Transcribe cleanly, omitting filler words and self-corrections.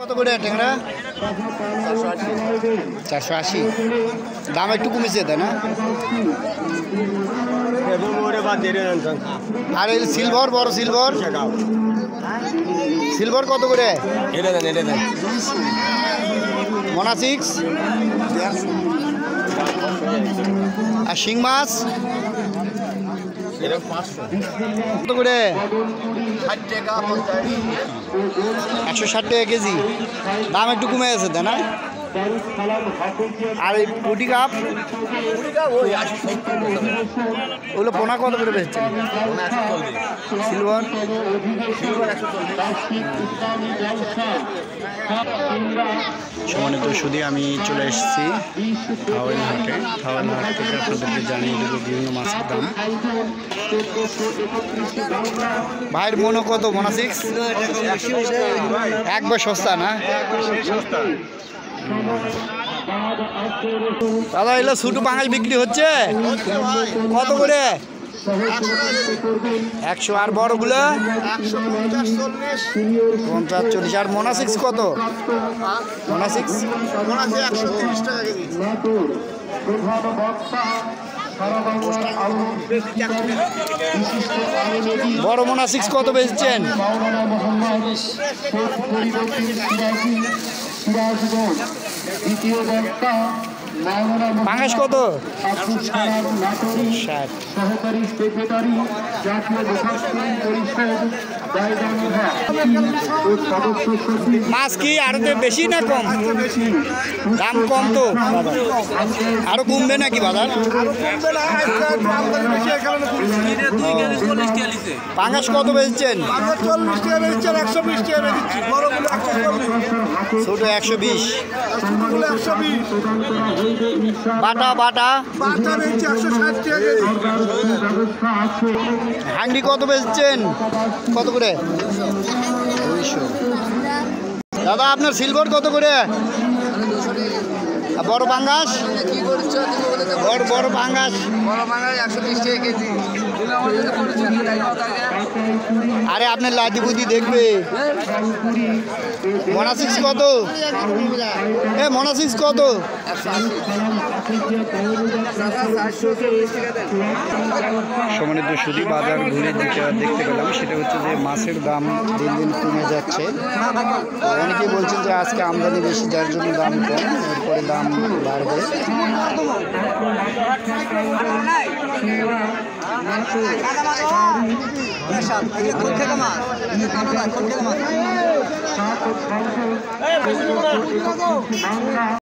কত করে ট্যাংরা? 480। দাম একটু কমেছে তাই না? আর এই সিলভার, বড় সিলভার সিলভার কত করে? মোনা 6। আর শিং মাছ কত করে? 160 টাকা কেজি। দাম একটু কমে গেছে তাই না? আর এই পুটি কাপ ওগুলো পোনা কত করে বেচছেন? সিলভার সম্মানিত সুদী, আমি চলে এসেছি থাওয়াল হাটে। থাওয়াল হাট থেকে আপনাদেরকে জানিয়ে দেবো বিভিন্ন মাছের দাম। ভাইয়ের মনো কত? মোনা 6 একবার সস্তা না? দাদা এগুলো ছোটো পাঙাশ বিক্রি হচ্ছে কত করে? 100। আর বড়গুলো 50-40। আর মোনা 6 কত? মোনা 6 130 টাকা কেজি। বড় মোনা 6 কত বেচছেন? পাঙাশ কত? 60। মাছ কি আরো বেশি না কম? দাম কম তো, আরো কমবে নাকি বাজার? পাঙাশ কত বেচছেন? 120 টাকা বেচছি। ছোট 120। বাটা বাটা হাংড়ি কত বেচছেন? কত করে? 200। দাদা আপনার সিলভার কত করে? বড় পাঙ্গাস? বড় পাঙ্গাস 120 টাকা কেজি। আরে আপনার লাদি বুদ্ধি দেখবে। মোনা 6 কত? মোনা 6 কত? সম্মানিত সুদী, বাজার ঘুরে যেটা দেখতে পেলাম সেটা হচ্ছে যে মাছের দাম দিন দিন কমে যাচ্ছে। অনেকেই বলছেন যে আজকে আমদানি বেশি, যার জন্য দাম কম, এরপরে দাম বাড়বে।